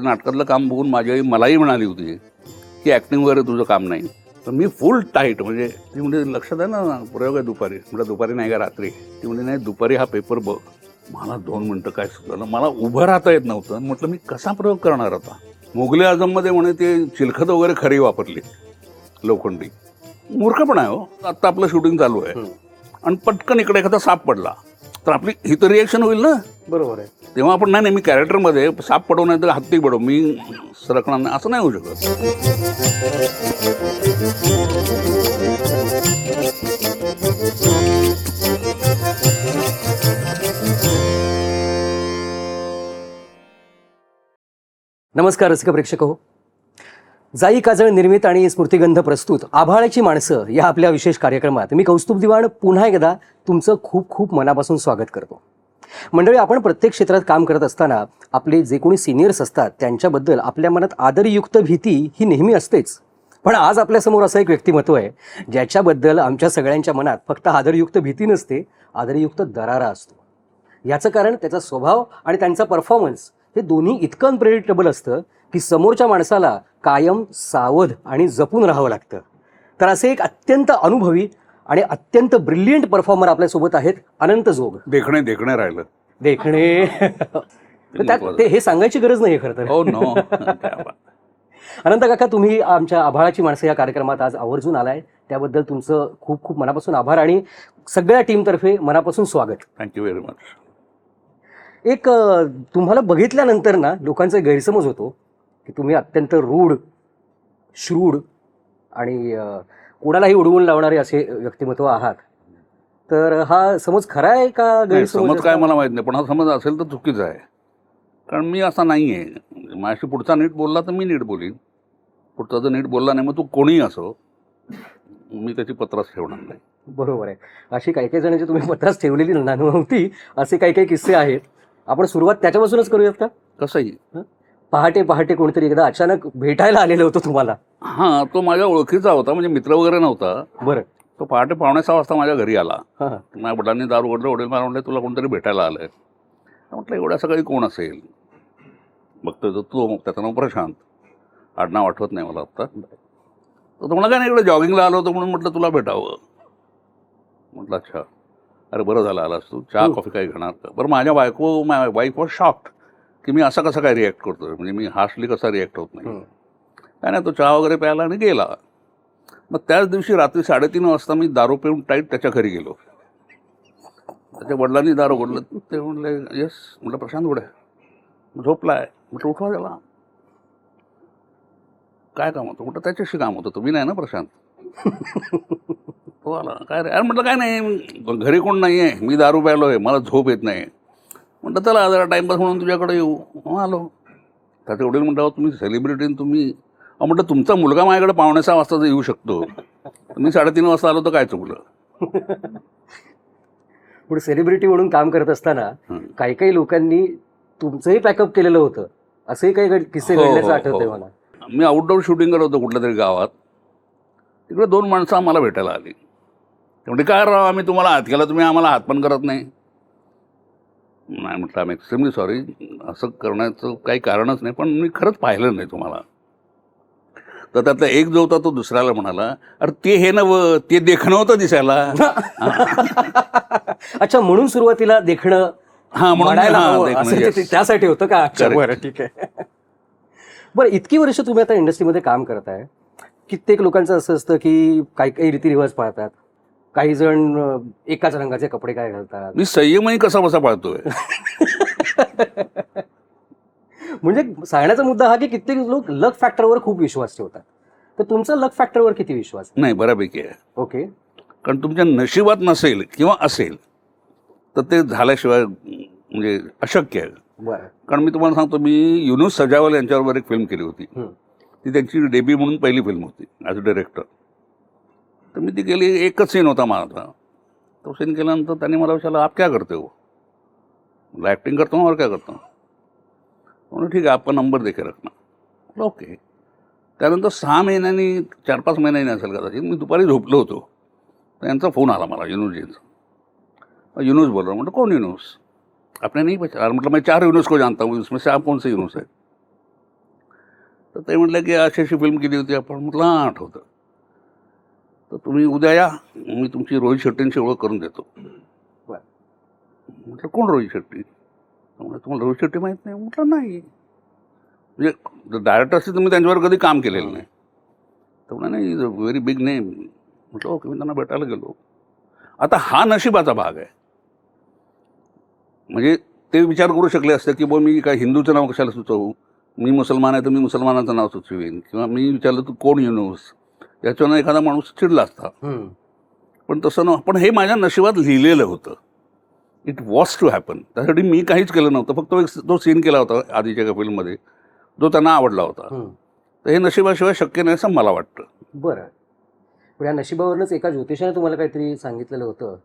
नाटकातलं काम बघून माझी आई मलाही म्हणाली होती की ॲक्टिंग वगैरे तुझं काम नाही. तर मी फुल टाईट, म्हणजे ती म्हणजे लक्षात आहे ना प्रयोग आहे दुपारी, म्हटलं दुपारी नाही का रात्री. ती म्हणजे नाही दुपारी हा पेपर बघ. मला 2 मिनटं काय सुचलं, मला उभं राहता येत नव्हतं. म्हटलं मी कसा प्रयोग करणार आता. मुघले आझममध्ये म्हणे ते चिलखत वगैरे खरी वापरली लोखंडी. मूर्खपण आहे हो. आत्ता आपलं शूटिंग चालू आहे आणि पटकन इकडे एखादा साप पडला तर आपली ही तर रिॲक्शन होईल ना. बरोबर आहे. तेव्हा आपण नाही मी कॅरेक्टरमध्ये साप पडवू नाही तर हत्ती पडव, मी सरकणार नाही असं नाही होऊ शकत. नमस्कार रसिक प्रेक्षक हो. जाई काजळ निर्मित आणि स्मृतिगंध प्रस्तुत आभाळाची माणसं या आपल्या विशेष कार्यक्रमात मी कौस्तुभ दिवाण पुन्हा एकदा तुमचं खूप खूप मनापासून स्वागत करतो. मंडळी, आपण प्रत्येक क्षेत्रात काम करत असताना आपले जे कोणी सिनियर्स असतात त्यांच्याबद्दल आपल्या मनात आदरयुक्त भीती ही नेहमी असतेच. पण आज आपल्यासमोर असं एक व्यक्तिमत्व आहे ज्याच्याबद्दल आमच्या सगळ्यांच्या मनात फक्त आदरयुक्त भीती नसते, आदरयुक्त दरारा असतो. याचं कारण त्याचा स्वभाव आणि त्यांचा परफॉर्मन्स हे दोन्ही इतकं अनप्रेडिक्टेबल असतं की समोरच्या माणसाला कायम सावध आणि जपून राहावं लागतं. तर असे एक अत्यंत अनुभवी आणि अत्यंत ब्रिलियंट परफॉर्मर आपल्यासोबत आहेत अनंत जोग. देखणे राहिलं. देखणे त्यात ते हे सांगायची गरज नाही खरं तर. हो नो. अनंत काका, तुम्ही आमच्या आभाळाची माणसं या कार्यक्रमात आज आवर्जून आलाय, त्याबद्दल तुमचं खूप खूप मनापासून आभार आणि सगळ्या टीमतर्फे मनापासून स्वागत. Thank you very much. एक तुम्हाला बघितल्यानंतर ना लोकांचा गैरसमज होतो की तुम्ही अत्यंत रूढ, श्रूढ आणि कोणालाही उडवून लावणारे असे व्यक्तिमत्व आहात. तर हा समज खरा आहे का गैरसमज? समज काय मला माहित नाही, पण हा समज असेल तर चुकीचा आहे. कारण मी असा नाही आहे. माझ्याशी पुढचा नीट बोलला तर मी नीट बोलीन, पुढचा जर नीट बोलला नाही मग तू कोणीही असो मी त्याची पत्रास ठेवणार नाही. बरोबर आहे. अशी काही काही जणांची तुम्ही पत्रास ठेवलेली नव्हती असे काही काही किस्से आहेत. आपण सुरुवात त्याच्यापासूनच करूयात का? कसंही. पहाटे पहाटे कोणतरी एकदा अचानक भेटायला आलेलं होतं तुम्हाला. हां, तो माझ्या ओळखीचा होता, म्हणजे मित्र वगैरे नव्हता. बरं. तो पहाटे 5:45 वाजता माझ्या घरी आला. हां. माझ्या वडिलांनी दार उघडलं. वडील मला म्हटले तुला कोणतरी भेटायला आलं आहे. म्हटलं एवढ्या सकाळी कोण असेल. बघतोय तो त्याचं नाव प्रशांत, आडनाव आठवत नाही मला आत्ता. तर तुम्हाला काय नाही इकडे जॉगिंगला आलो होतो म्हणून म्हटलं तुला भेटावं. म्हटलं अच्छा, अरे बरं झालं आलास तू. चहा कॉफी काय घेणार का? बरं, माझ्या वाईफ वॉज शॉक्ड की मी असा कसा काय रिॲक्ट करतो, म्हणजे मी हार्शली कसा रिॲक्ट होत नाही. काय नाही, तो चहा वगैरे प्यायला आणि गेला. मग त्याच दिवशी रात्री 3:30 वाजता मी दारू पिऊन टाईट त्याच्या घरी गेलो. त्याच्या वडिलांनी दारू उघडलं. ते म्हणले येस. म्हटलं प्रशांत उघड आहे. झोपला आहे. म्हटलं उठवा त्याला. काय काम होतं? म्हटलं त्याच्याशी काम होतं, तुम्ही नाही ना प्रशांत. तो आला. काय रे? अरे म्हटलं काय नाही, घरी कोण नाही आहे, मी दारू प्यायलो आहे, मला झोप येत नाही. म्हटलं चला जरा टाईमपास म्हणून तुझ्याकडे येऊ. आलो. त्याचे वडील म्हणतात तुम्ही सेलिब्रिटी तुम्ही. म्हटलं तुमचा मुलगा माझ्याकडे 5:45 वाजता जर येऊ शकतो, मी 3:30 वाजता आलो तर काय चुकलं. पुढे सेलिब्रिटी म्हणून काम करत असताना काही काही लोकांनी तुमचंही पॅकअप केलेलं होतं, असे काही किस्से घडल्याचं आठवतंय मला. मी आउटडोर शूटिंग करत होतो कुठल्या तरी गावात. तिकडे 2 माणसं आम्हाला भेटायला आली. ते म्हणजे काय राव आम्ही तुम्हाला हात केला, तुम्ही आम्हाला हात पण करत नाही. नाही म्हटलं आम्ही एक्स्ट्रीमली सॉरी, असं करण्याचं काही कारणच नाही, पण मी खरंच पाहिलं नाही तुम्हाला. तर त्यातला एक जो होता तो दुसऱ्याला म्हणाला अरे ते हे नवं, ते देखणं होतं दिसायला. अच्छा, म्हणून सुरुवातीला देखणं त्यासाठी होतं का? बरं, ठीक आहे. बरं, इतकी वर्ष तुम्ही आता इंडस्ट्रीमध्ये काम करत आहे. कित्येक लोकांचं असं असतं की काही काही रीतिरिवाज पाळतात, काही जण एकाच रंगाचे कपडे काय घालतात. मी संयमही कसा बसा पाळतोय. म्हणजे सांगण्याचा मुद्दा हा की कित्येक लोक लक फॅक्टरवर खूप विश्वास ठेवतात. तर तुमचा लक फॅक्टरवर किती विश्वास? नाही, बऱ्यापैकी आहे. ओके. कारण तुमच्या नशिबात नसेल किंवा असेल तर ते झाल्याशिवाय म्हणजे अशक्य आहे. बरं. कारण मी तुम्हाला सांगतो, मी युनुस सजावल यांच्याबरोबर एक फिल्म केली होती. ती त्यांची डेब्यू म्हणून पहिली फिल्म होती ॲज अ डायरेक्टर. तर मी ती केली. एकच सीन होता माझा. तो सीन केल्यानंतर त्यांनी मला विचारलं आप क्या करते हो. मला ॲक्टिंग करतो और क्या करतो. म्हणून ठीक आहे आपका नंबर देखे रखना. ओके. त्यानंतर 6 महिन्यांनी 4-5 महिन्यांनी असेल कदाचित, मी दुपारी झोपलो होतो. तर यांचा फोन आला मला, युनुसजींचा. युनुस बोल रहा हूं. म्हटलं कौन युनुस, आपने नहीं पहचाना. मतलब मैं 4 यूनुस को जानता हूँ, इसमें से आप कौन से यूनुस है. तर ते म्हटलं की अशी अशी फिल्म केली होती आपण. म्हटलं हां आठवतं. तर तुम्ही उद्या या, मी तुमची रोहित शेट्टींची ओळख करून देतो. बरं. म्हटलं कोण रोहित शेट्टी? म्हणजे तुम्हाला रोहित शेट्टी माहीत नाही? म्हटलं नाही. म्हणजे डायरेक्टर असतील तर मी त्यांच्यावर कधी काम केलेलं नाही. तर म्हणा नाही is a very big name. म्हटलं ओके. मी त्यांना भेटायला गेलो. आता हा नशिबाचा भाग आहे. म्हणजे ते विचार करू शकले असते की बुवा मी काय हिंदूचं नाव कशाला सुचवू, मी मुसलमान आहे तर मी मुसलमानाचं नाव सुचवीन, किंवा मी विचारलं तू कोण युनूस, याच्यानं एखादा माणूस चिडला असता. पण तसं न, पण हे माझ्या नशिबात लिहिलेलं होतं. It was to happen. त्यासाठी मी काहीच केलं नव्हतं. फक्त तो सीन केला होता आधीच्या एका फिल्ममध्ये जो त्यांना आवडला होता. तर हे नशिबाशिवाय शक्य नाही असं मला वाटतं. बरं. पण या नशिबावरूनच एका ज्योतिषाने तुम्हाला काहीतरी सांगितलेलं होतं.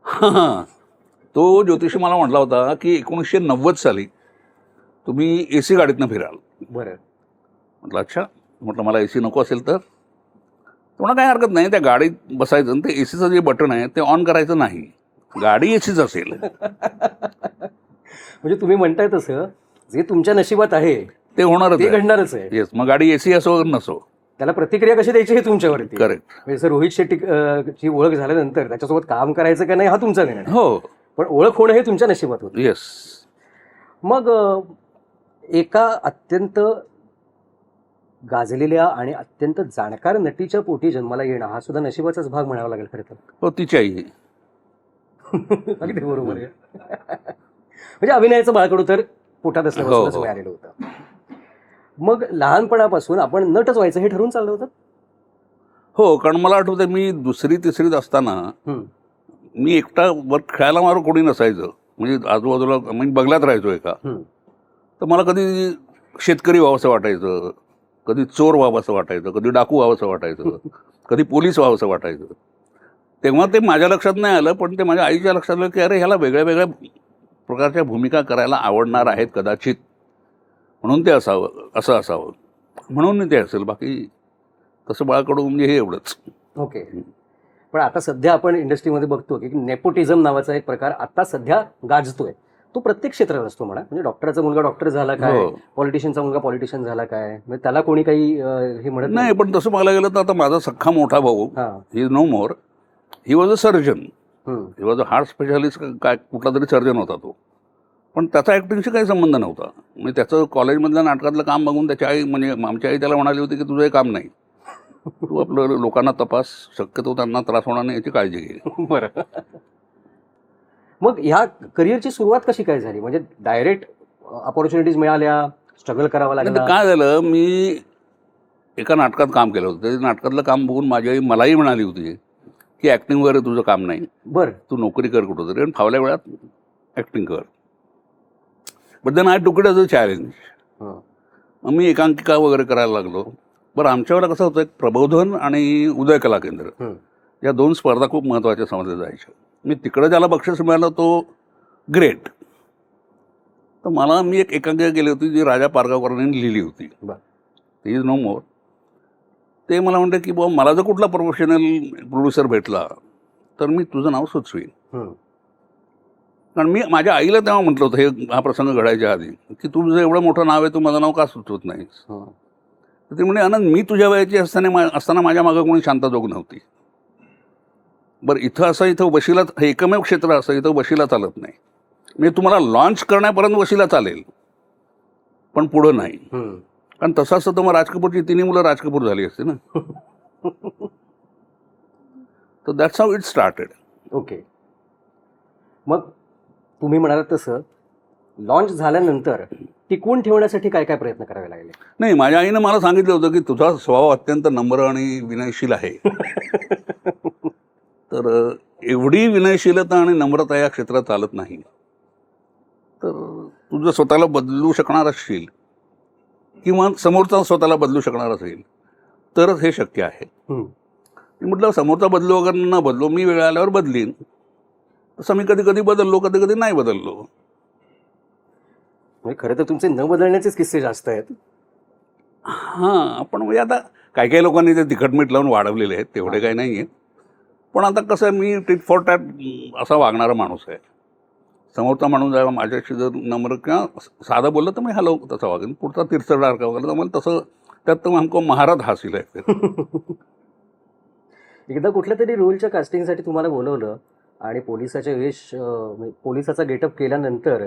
हां, तो ज्योतिषी मला म्हटला होता की 1990 साली तुम्ही AC गाडीतनं फिराल. बरं. म्हटलं अच्छा. म्हटलं मला AC नको असेल तर? तुम्हाला काही हरकत नाही, त्या गाडीत बसायचं आणि ते ACचं जे बटन आहे ते ऑन करायचं नाही. गाडी ACच असेल. म्हणजे तुम्ही म्हणताय तसं जे तुमच्या नशिबात आहे ते होणारच ते आहे. घडणारच आहे. येस, मग गाडी AC असो नसो. त्याला प्रतिक्रिया कशी द्यायची हे तुमच्यावरती. करेक्ट. म्हणजे जसं रोहित शेट्टी ची ओळख झाल्यानंतर त्याच्यासोबत काम करायचं का नाही हा तुमचा निर्णय. हो. पण ओळख होणं हे तुमच्या नशिबात होतं. येस. मग एका अत्यंत गाजलेल्या आणि अत्यंत जाणकार नटीच्या पोटी जन्माला येणं हा सुद्धा नशिबाचाच भाग म्हणावा लागेल खरं तर. हो, तिच्याही. अगदी बरोबर आहे. म्हणजे अभिनयाचं बाळकडू तर पोटात असल्यापासूनच हो. मिळालेलं होतं. मग लहानपणापासून आपण नटच व्हायचं हे ठरवून चाललं होतं? हो, कारण मला आठवतं मी 2री-3रीत असताना मी एकटा वर खेळायला मारू कोणी नसायचं. म्हणजे आजूबाजूला मी बंगल्यात राहायचो एका. तर मला कधी शेतकरी व्हावंसं वाटायचं, कधी चोर व्हावंसं वाटायचं, कधी डाकू व्हावंसं वाटायचं, कधी पोलीस व्हावंसं वाटायचं. तेव्हा ते माझ्या लक्षात नाही आलं, पण ते माझ्या आईच्या लक्षात आलं की अरे ह्याला वेगळ्या वेगळ्या प्रकारच्या भूमिका करायला आवडणार आहेत कदाचित, म्हणून ते असावं, असं असावं म्हणून ते असेल. बाकी तसं बाळकडू म्हणजे हे एवढंच. ओके. पण आता सध्या आपण इंडस्ट्रीमध्ये बघतो की नेपोटिझम नावाचा एक प्रकार आता सध्या गाजतोय. तो प्रत्येक क्षेत्रात असतो म्हणा. म्हणजे डॉक्टरचा मुलगा डॉक्टर झाला काय, पॉलिटिशियनचा मुलगा पॉलिटिशियन झाला काय, म्हणजे त्याला कोणी काही हे म्हणत नाही. पण तसं बघायला गेलं तर आता माझा सख्खा मोठा भाऊ, he is no more, he was a surgeon, he was a heart specialist, काय कुठला तरी सर्जन होता तो. पण त्याचा ॲक्टिंगशी काही संबंध नव्हता. म्हणजे त्याचं कॉलेजमधल्या नाटकातलं काम बघून त्याच्या आई, म्हणजे आमची आई त्याला म्हणाली होती की तुझं हे काम नाही, तू आपलं लोकांना तपास, शक्यतो त्यांना त्रास होणार नाही याची काळजी घे. बरं. मग ह्या करिअरची सुरुवात कशी काय झाली? म्हणजे डायरेक्ट अपॉर्च्युनिटीज मिळाल्या, स्ट्रगल करावं लागलं? काय झालं, मी एका नाटकात काम केलं होतं. त्या नाटकातलं काम बघून माझी आई मलाही म्हणाली होती की ॲक्टिंग वगैरे तुझं काम नाही, बरं, तू नोकरी कर कुठं तरी आणि फावल्या वेळात ॲक्टिंग कर. But then I took it as a challenge. मग मी एकांकिका वगैरे करायला लागलो. बरं, आमच्या वेळेला कसं होतं, एक प्रबोधन आणि उदय कला केंद्र या 2 स्पर्धा खूप महत्त्वाच्या समजल्या जायच्या. मी तिकडं ज्याला बक्षीस मिळालं तो ग्रेट. तर मला, मी एक एकांकिका केली होती जी राजा पारगावकरांनी लिहिली होती, ती इज नो मोर. ते मला म्हणते की बाबा मला जर कुठला प्रोफेशनल प्रोड्युसर भेटला तर मी तुझं नाव सुचवीन. कारण मी माझ्या आईला तेव्हा म्हटलं होतं, हे हा प्रसंग घडायच्या आधी, की तुझं एवढं मोठं नाव आहे, तू माझं नाव का सुचवत नाहीस? तर ते म्हणजे आनंद, मी तुझ्या वयाची असताना माझ्या मागं कोणी शांताजोग नव्हती. बरं, इथं वशिला, हे एकमेव क्षेत्र असं इथं वशिला चालत नाही. म्हणजे तुम्हाला लॉन्च करण्यापर्यंत वशिला चालेल, पण पुढं नाही. कारण तसं असतं तर मग राज कपूरची 3 मुलं राज कपूर झाली असते ना. तर that's how it started. Okay. मग तुम्ही म्हणालात तसं लॉन्च झाल्यानंतर टिकवून ठेवण्यासाठी काय काय प्रयत्न करावे लागले? नाही, माझ्या आईनं मला सांगितलं होतं की तुझा स्वभाव अत्यंत नम्र आणि विनयशील आहे. तर एवढी विनयशीलता आणि नम्रता या क्षेत्रात चालत नाही. तर तुझं स्वतःला बदलू शकणार असशील किंवा समोरचा स्वतःला बदलू शकणार असेल तरच हे शक्य आहे. मी म्हटलं समोरचा बदलू वगैरे न बदलो, मी वेळ आल्यावर बदलीन. तसं मी कधी कधी बदललो, कधी कधी नाही बदललो. म्हणजे खरं तर तुमचे न बदलण्याचेच किस्से जास्त आहेत. हां, पण म्हणजे आता काही काही लोकांनी ते तिखट मीठ लावून वाढवलेले आहेत, तेवढे काही नाही आहेत. पण आता कसं आहे, मी टिट फॉर टॅट असा वागणारा माणूस आहे. समोरचा माणूस जेव्हा माझ्याशी जर नम्र किंवा साधं बोललं तर मी हॅलो तसा वागेन. पुढचा तिरसडार का वगैरे तर मला तसं त्यात तर हमको महाराज हासिल आहे. एकदा कुठल्या तरी रोलच्या कास्टिंगसाठी तुम्हाला बोलवलं आणि पोलिसाच्या पोलिसाचा गेटअप केल्यानंतर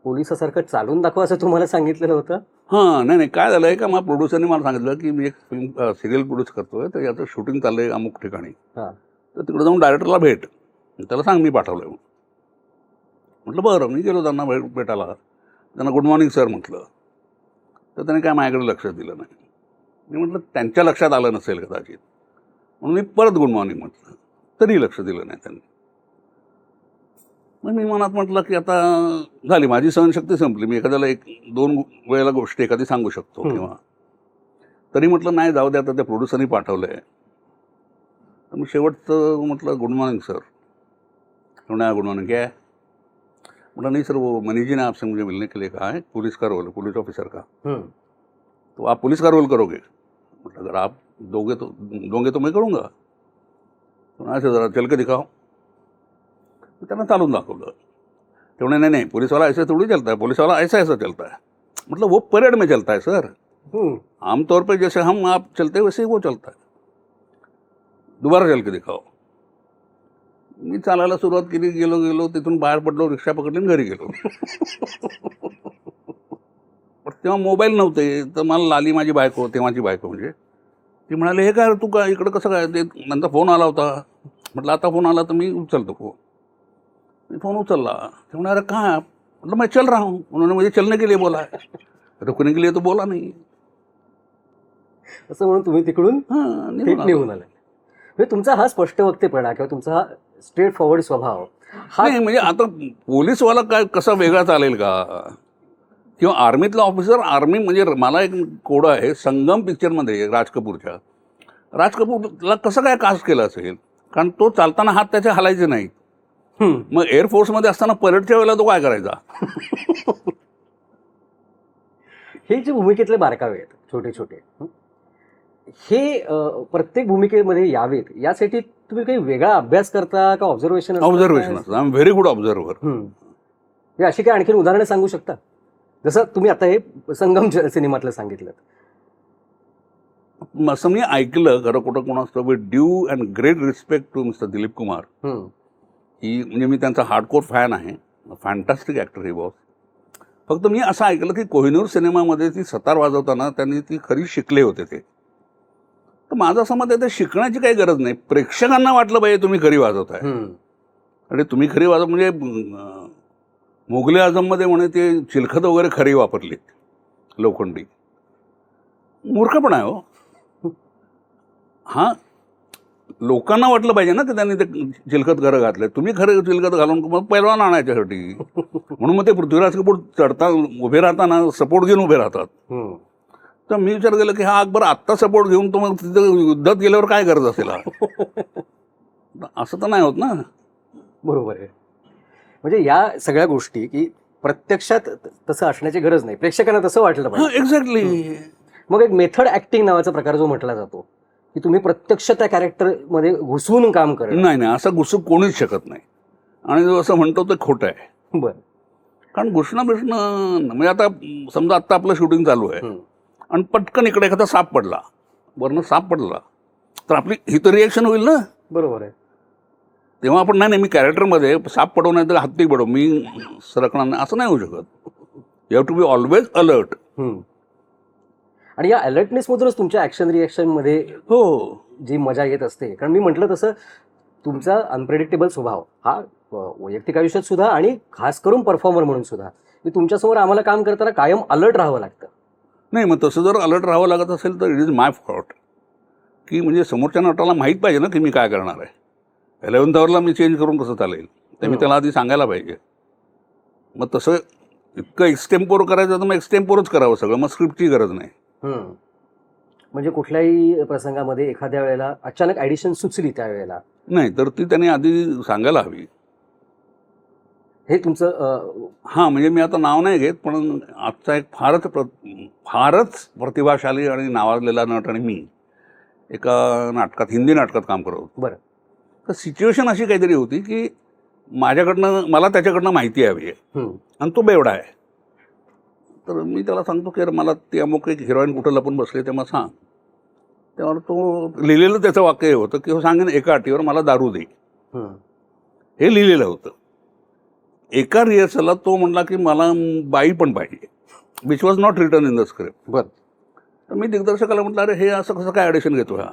पोलिसासारखं चालून दाखवा असं तुम्हाला सांगितलेलं होतं. हां, नाही काय झालं आहे का, मग प्रोड्युसरने मला सांगितलं की मी एक फिल्म सिरियल प्रोड्यूस करतोय, तर याचं शूटिंग चाललं आहे अमुक ठिकाणी, हां. तर तिकडे जाऊन डायरेक्टरला भेट, त्याला सांग मी पाठवलं आहे. म्हटलं बरं. मी गेलो त्यांना भेटायला. त्यांना गुड मॉर्निंग सर म्हटलं, तर त्याने काय माझ्याकडे लक्ष दिलं नाही. मी म्हटलं त्यांच्या लक्षात आलं नसेल कदाचित, म्हणून मी परत गुड मॉर्निंग म्हटलं, तरी लक्ष दिलं नाही त्यांनी. मग मी मनात म्हटलं की आता झाली माझी सहनशक्ती संपली. मी एखाद्याला 1-2 वेळेला गोष्टी एखादी सांगू शकतो किंवा तरी म्हटलं नाही जाऊ दे, आता त्या प्रोड्युसरनी पाठवलं आहे. तर मी शेवटचं म्हटलं गुड मॉर्निंग सर. म्हणा गुड मॉर्निंग क्या है? म्हटलं नहीं सर, वो मनीष जी ने आपसे मुझे मिलने के लिए कहा है, पुलिस का रोल है, पुलिस ऑफिसर का, तो आप पुलिस का रोल करोगे? मतलब अगर आप दोगे तो मैं करूँगा. ऐसे जरा चल के दिखाओ. त्यांना चालून दाखवलं. ते म्हणे नहीं नहीं, पुलिस वाला ऐसे थोड़ी चलता है, पुलिस वाला ऐसा ऐसा चलता है. मतलब वो परेड में चलता है सर. आमतौर पे जैसे हम आप चलते हैं वैसे ही वो चलता है. दोबारा चल के दिखाओ. मी चालायला सुरुवात केली. गेलो तिथून बाहेर पडलो, रिक्षा पकडली आणि घरी गेलो. पण तेव्हा मोबाईल नव्हते, तर मला लाली माझी बायको, तेव्हाची बायको म्हणजे, ती म्हणाली हे काय तू का इकडं कसं काय, ते नंतर फोन आला होता. म्हटलं आता फोन आला तर मी उचलतो फोन. मी फोन उचलला. ते म्हणाले अरे कहाँ है आप? मतलब मैं चल रहा हूँ. उन्होंने मुझे चलने के लिए बोला है, रुकने के लिए तो बोला नहीं. असं म्हणून तुम्ही तिकडून थेट निघून आला. म्हणजे तुमचा हा स्पष्ट वक्तेपणा किंवा तुमचा हा स्ट्रेट फॉरवर्ड स्वभाव हा नाही म्हणजे आता पोलीसवाला काय कसा वेगळा चालेल का, किंवा आर्मीतला ऑफिसर. आर्मी म्हणजे मला एक कोड आहे, संगम पिक्चरमध्ये राज कपूरला कसं काय कास्ट केलं असेल, कारण तो चालताना हात त्याचे हलायचे नाहीत. मग एअरफोर्समध्ये असताना परेडच्या वेळेला तो काय करायचा. हे जे भूमिकेतले बारकावे आहेत छोटे छोटे, हे प्रत्येक भूमिकेमध्ये यावेत यासाठी तुम्ही काही वेगळा अभ्यास करता का? ऑब्झर्वेशन असतं. I am very good observer. हे अशी काही आणखी उदाहरणं सांगू शकता? जसं तुम्ही आता हे संगम सिनेमातलं सांगितलं. असं मी ऐकलं, खरं कुठं कोण असतं, with due and great respect to mister Dilip Kumar. ही म्हणजे मी त्यांचा हार्डकोर फॅन आहे. फॅन्टॅस्टिक ॲक्टर ही बॉस. फक्त मी असं ऐकलं की कोहिनूर सिनेमामध्ये ती सतार वाजवताना त्यांनी ती खरी शिकले होते ते. तर माझं असं मत आहे, ते शिकण्याची काही गरज नाही. प्रेक्षकांना वाटलं पाहिजे तुम्ही खरी वाजवताय. आणि तुम्ही खरी वाजव म्हणजे मुघले आझममध्ये म्हणे ते चिलखत वगैरे खरी वापरलीत, लोखंडी. मूर्खपणा आहे हो. हां, लोकांना वाटलं पाहिजे ना की त्यांनी ते चिलखत खरं घातलं. तुम्ही खरं चिलखत घालून मग पैलवान आणायच्यासाठी, म्हणून मग ते पृथ्वीराज कपूर उभे राहताना सपोर्ट घेऊन उभे राहतात. तर मी विचार केला की हा अकबर आत्ता सपोर्ट घेऊन तो मग तिथं युद्धात गेल्यावर काय करत असेल. असं तर नाही होत ना. बरोबर आहे. म्हणजे या सगळ्या गोष्टी की प्रत्यक्षात तसं असण्याची गरज नाही, प्रेक्षकांना तसं वाटलं पाहिजे. एक्झॅक्टली. मग एक मेथड ऍक्टिंग नावाचा प्रकार जो म्हटला जातो की तुम्ही प्रत्यक्ष त्या कॅरेक्टरमध्ये घुसून काम करा. नाही असं घुसून कोणीच शकत नाही. आणि जो असं म्हणतो ते खोटं आहे. बरं. कारण घुसणं म्हणजे आता समजा आत्ता आपलं शूटिंग चालू आहे आणि पटकन इकडे एखादा साप पडला, वरनं साप पडला, तर आपली ही तर रिॲक्शन होईल ना. बरोबर आहे. तेव्हा आपण नाही मी कॅरेक्टरमध्ये साप पडवू नाही तर हत्ती पडव, मी सरकणार नाही, असं नाही होऊ शकत. You have to be always alert. आणि या अलर्टनेसमधूनच तुमच्या ॲक्शन रिॲक्शनमध्ये जी मजा येत असते. कारण मी म्हटलं तसं तुमचा अनप्रेडिक्टेबल स्वभाव हा वैयक्तिक आयुष्यात सुद्धा आणि खास करून परफॉर्मर म्हणून सुद्धा, की तुमच्यासमोर आम्हाला काम करताना कायम अलर्ट राहावं लागतं. नाही मग तसं जर अलर्ट राहावं लागत असेल तर इट इज माय फॉल्ट. की म्हणजे समोरच्या नटाला माहीत पाहिजे ना की मी काय करणार आहे. 11th आवरला मी चेंज करून कसं चालेल, ते मी त्याला आधी सांगायला पाहिजे. मग तसं इतकं एक्सटेम्पोर करायचं तर मग एक्सटेम्पोरच करावं सगळं, मग स्क्रिप्टची गरज नाही. म्हणजे कुठल्याही प्रसंगामध्ये एखाद्या वेळेला अचानक ॲडिशन सुचली त्यावेळेला नाही तर ती त्यांनी आधी सांगायला हवी. हे तुमचं हां म्हणजे मी आता नाव नाही घेत, पण आजचा एक फारच प्रतिभाशाली आणि नावाजलेला नट आणि मी एका नाटकात, हिंदी नाटकात काम करत होतो. बरं. तर सिच्युएशन अशी काहीतरी होती की मला त्याच्याकडनं माहिती हवी आहे आणि तो बेवडा आहे. तर मी त्याला सांगतो की अरे मला ती अमुक एक हिरोईन कुठं लपून बसली ते मला सांग. त्यावर तो लिहिलेलं त्याचं वाक्य हे होतं की हो सांगेन एका अटीवर मला दारू दे, हे लिहिलेलं होतं. एका रिहर्सलला तो म्हणला की मला बाई पण पाहिजे, which was not return in the script. बरं. तर मी दिग्दर्शकाला म्हटलं अरे हे असं कसं काय ॲडिशन घेतो हा,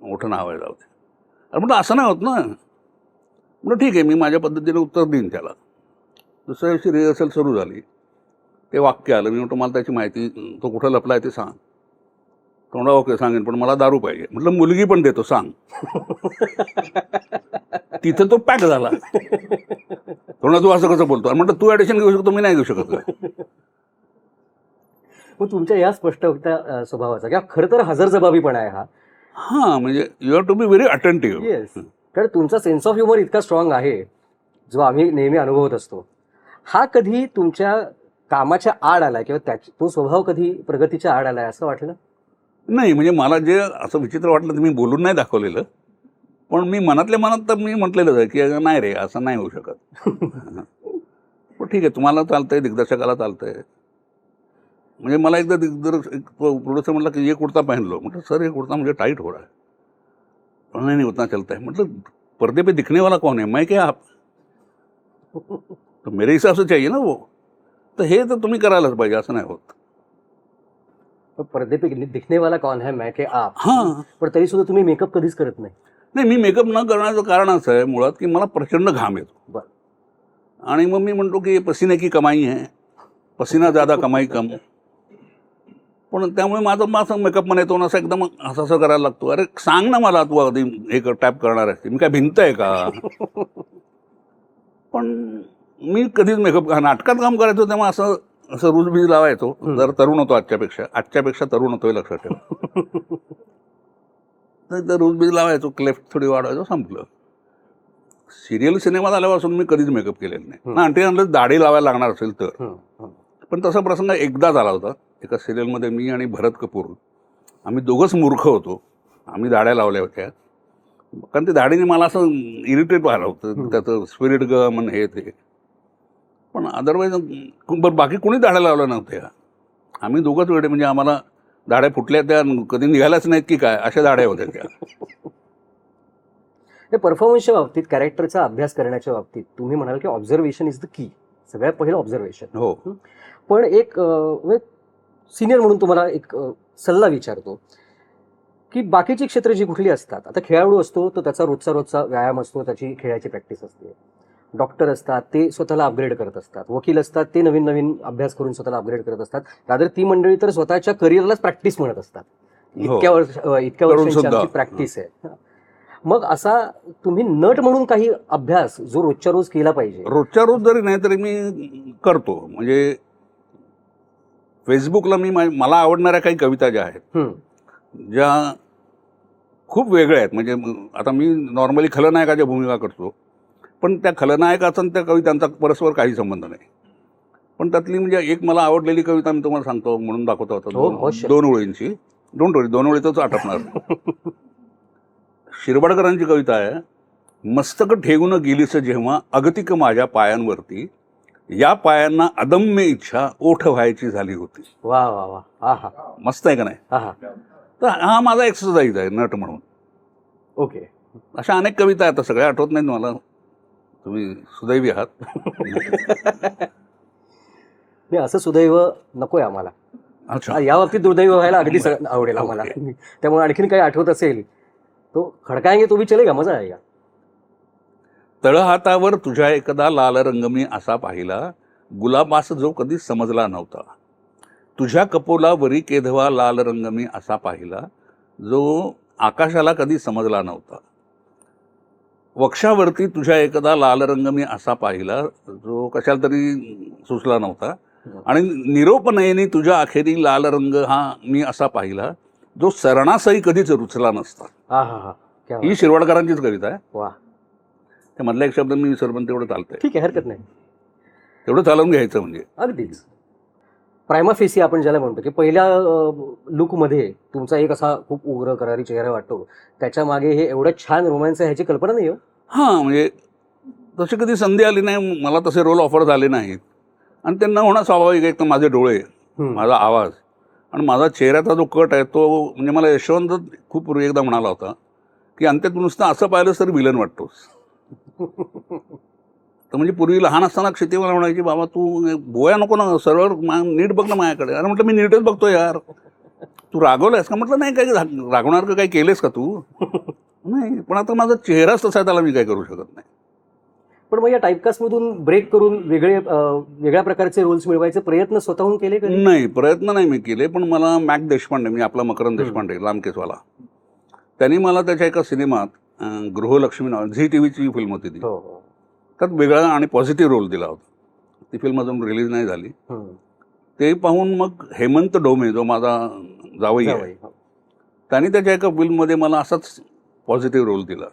मोठं नाव आहे जाऊ दे. अरे म्हटलं असं नाही होत ना. म्हटलं ठीक आहे, मी माझ्या पद्धतीने उत्तर देईन त्याला. दुसऱ्या दिवशी रिहर्सल सुरू झाली, ते वाक्य आलं. मी म्हटलं मला त्याची माहिती, तो कुठं लपला आहे ते सांग. तो म्हणला ओके सांगेन, पण मला दारू पाहिजे. म्हटलं मुलगी पण देतो सांग. तिथं तो पॅक झाला. म्हणून तू असं कसं बोलतो. म्हटलं तू ॲडिशन घेऊ शकतो, मी नाही घेऊ शकत का. मग तुमच्या या स्पष्ट वक्त्या स्वभावाचा किंवा खरं तर हजरजबाबीपणा आहे हा. हां, म्हणजे you have to be very attentive. Yes, कारण तुमचा सेन्स ऑफ ह्युमर इतका स्ट्रॉंग आहे, जो आम्ही नेहमी अनुभवत असतो. हा कधी तुमच्या कामाच्या आड आलाय किंवा तो स्वभाव कधी प्रगतीच्या आड आलाय असं वाटलं? नाही, म्हणजे मला जे असं विचित्र वाटलं ते मी बोलून नाही दाखवलेलं, पण मी मनातल्या मनात तर मी म्हटलेलंच आहे की नाही रे असं नाही होऊ शकत. पण ठीक आहे, तुम्हाला चालतंय, दिग्दर्शकाला चालतंय. म्हणजे मला एकदा प्रोड्युसर म्हटलं की ये कुर्ता पहन लो. म्हटलं सर ये कुर्ता मुझे टाइट हो रहा है. पण नहीं उतना चलता है. मतलब पर्दे पे दिखने वाला कौन है, मैं क्या आप. तो मेरे हिसाब से चाहिए ना वो. तर हे तर तुम्ही करायलाच पाहिजे, असं नाही होत. पर्दे पे दिखने वाला कौन है मैं के आप. हां, पण तरी सुद्धा तुम्ही मेकअप कधीच करत नाही. नाही, मी मेकअप न करण्याचं कारण असं आहे मुळात की मला प्रचंड घाम येतो. बरं. आणि मग मी म्हणतो की पसीने की कमाई है, पसीना ज़्यादा कमाई कम. पण त्यामुळे माझं मेकअप पण येतो, असं एकदम असं असं करायला लागतो. अरे सांग ना मला, तू अगदी एक टॅप करणार आहे, मी काय भिंत आहे का. पण मी कधीच मेकअप, नाटकात काम करायचो तेव्हा असं असं रूज बीज लावायचो. जर तरुण होतो आजच्यापेक्षा तरुण होतोय लक्षात ठेवा. तर रूज बीज लावायचो, क्लेफ्ट थोडी वाढवायचो, संपलं. सिरियल सिनेमात आल्यापासून मी कधीच मेकअप केलेला नाही. आणखी आणलं दाढी लावायला लागणार असेल तर. पण तसा प्रसंग एकदाच आला होता. एका सिरियलमध्ये मी आणि भरत कपूर, आम्ही दोघंच मूर्ख होतो. आम्ही दाढ्या लावल्या होत्या, कारण ते दाढीने मला असं इरिटेट व्हायला होतं, त्याचं स्पिरिट गम आणि हे ते. पण अदरवाईज बरं बाकी कोणी दाढ्या लावल्या नव्हत्या. आम्ही दोघंच वेळे, म्हणजे आम्हाला दाढ्या फुटल्या त्या कधी निघाल्याच नाहीत की काय, अशा दाढ्या होत्या त्या. हे परफॉर्मन्सच्या बाबतीत, कॅरेक्टरचा अभ्यास करण्याच्या बाबतीत तुम्ही म्हणाल की ऑब्झर्वेशन इज द की. सगळ्यात पहिलं ऑब्झर्वेशन. हो. पण एक सिनियर म्हणून तुम्हाला एक सल्ला विचारतो की बाकीची क्षेत्र जी कुठली असतात, आता खेळाडू असतो तर त्याचा रोजचा व्यायाम असतो, त्याची खेळाची प्रॅक्टिस असते. डॉक्टर असतात ते स्वतःला अपग्रेड करत असतात. वकील असतात ते नवीन नवीन अभ्यास करून स्वतःला अपग्रेड करत असतात. रादर ती मंडळी तर स्वतःच्या करिअरलाच प्रॅक्टिस म्हणत असतात. इतक्या वर्षांची आमची प्रॅक्टिस आहे. मग असा तुम्ही नट म्हणून काही अभ्यास जो रोजच्या रोज केला पाहिजे? रोजच्या रोज जरी नाही तरी मी करतो. म्हणजे फेसबुकला मी मला आवडणाऱ्या काही कविता ज्या आहेत, ज्या खूप वेगळ्या आहेत. म्हणजे आता मी नॉर्मली खलनायकाच्या भूमिका करतो, पण त्या खलनायकाचा आणि त्या कवितांचा परस्पर काही संबंध नाही. पण त्यातली म्हणजे एक मला आवडलेली कविता मी तुम्हाला सांगतो, म्हणून दाखवतो होता. 2 ओळींची, डोंट वरी, 2 ओळीतच आटपणार. शिरवाडकरांची कविता आहे. मस्तक ठेवून गेलीस जेव्हा अगतिक माझ्या पायांवरती, या पायांना अदम्य इच्छा ओठ व्हायची झाली होती. वा वा वा. हा हा, मस्त आहे का नाही. तर हा माझा एक्सरसाइज आहे नट म्हणून. ओके. अशा अनेक कविता आहेत, सगळ्या आठवत नाहीत मला. तुम्ही सुदैवी आहात. नाही, असं सुदैव नकोय आम्हाला. अच्छा, या बाबतीत दुर्दैव व्हायला अगदी आवडेल आम्हाला. त्यामुळे आणखीन काही आठवत असेल तो खडकाएंगे तो भी चलेगा, मजा आहे. तळहातावर तुझ्या एकदा लाल रंग मी असा पाहिला, गुलाबास जो कधी समजला नव्हता. तुझ्या कपोलावरी केधवा लाल रंग मी असा पाहिला, जो आकाशाला कधी समजला नव्हता. वक्षावरती तुझ्या एकदा लाल रंग मी असा पाहिला, जो कशाला तरी सुचला नव्हता. आणि निरोपनयनी तुझ्या अखेरी लाल रंग हा मी असा पाहिला, जो सरणासही कधीच रुचला नसता. हा हा हा, ही शिरवाडकरांचीच कविता आहे. वा. त्यामधला एक शब्द मी विसरलो, पण तेवढं चालतंय. ठीक आहे, हरकत नाही. तेवढं चालवून घ्यायचं म्हणजे. अगदीच. प्रायमा फेसी आपण ज्याला म्हणतो की पहिल्या लुकमध्ये तुमचा एक असा खूप उग्र करारी चेहरा वाटतो, त्याच्या मागे हे एवढं छान रोमॅन्स आहे ह्याची कल्पना नाही हो. हां, म्हणजे तशी कधी संधी आली नाही मला, तसे रोल ऑफर झाले नाहीत. आणि ते न होणं स्वाभाविक आहे. एक तर माझे डोळे, माझा आवाज आणि माझा चेहऱ्याचा जो कट आहे तो, म्हणजे मला यशवंत खूप पूर्वी एकदा म्हणाला होता की अंत्यात नुसतं असं पाहिलंस तरी विलन वाटतोस. तर म्हणजे पूर्वी लहान असताना क्षिती मला म्हणायची, बाबा तू बोया नको ना, सरळ नीट बघ ना माझ्याकडे. अरे म्हटलं मी नीटच बघतो यार. तू रागवलायस का? म्हटलं नाही, काही रागवणार का, काही केलेस का तू? नाही, पण आता माझा चेहराच तसा आहे, त्याला मी काय करू शकत नाही. पण मग या टाईपकास्टमधून ब्रेक करून वेगळ्या प्रकारचे रोल्स मिळवायचे प्रयत्न स्वतःहून केले कधी? नाही, प्रयत्न नाही मी केले. पण मला मॅक देशपांडे, मी आपला मकरंद देशपांडे लांबकेसवाला, त्यांनी मला त्याच्या एका सिनेमात गृहलक्ष्मी नाव झी टीव्हीची फिल्म होती ती, त्यात वेगळा आणि पॉझिटिव्ह रोल दिला होता. ती फिल्म अजून रिलीज नाही झाली. ते पाहून मग हेमंत डोमे, जो माझा जावई आहे, त्यांनी त्याच्या एका फिल्ममध्ये मला असाच पॉझिटिव्ह रोल दिला.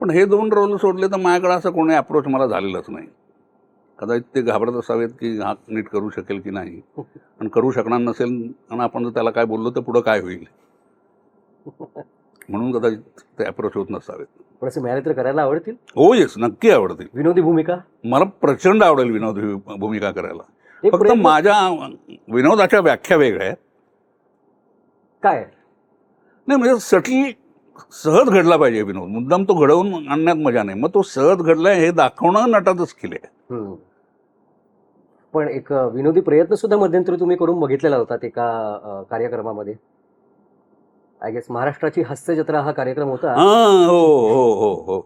पण हे 2 रोल सोडले तर माझ्याकडे असं कोणी अप्रोच मला झालेलंच नाही. कदाचित ते घाबरत असावेत की हा नीट करू शकेल की नाही, आणि करू शकणार नसेल आणि आपण जर त्याला काय बोललो तर पुढं काय होईल, म्हणून कदाचित ते अप्रोच होत नसावेत. पण असं मिळाले तर करायला आवडतील? हो येस, नक्की आवडतील. विनोदी भूमिका मला प्रचंड आवडेल विनोदी भूमिका करायला. एक फक्त प्रयत्न- माझ्या विनोदाच्या व्याख्या वेगळ्या आहेत. काय? नाही म्हणजे सटली सहज घडला पाहिजे विनोद. मुद्दाम तो घडवून आणण्यात मजा नाही. मग तो सहज घडलाय हे दाखवणं नटातच केले. पण एक विनोदी प्रयत्न सुद्धा मध्यंतरी तुम्ही करून बघितलेला होता एका कार्यक्रमामध्ये. आय गेस महाराष्ट्राची हास्य जत्रा हा कार्यक्रम होता. हां, हो हो हो हो,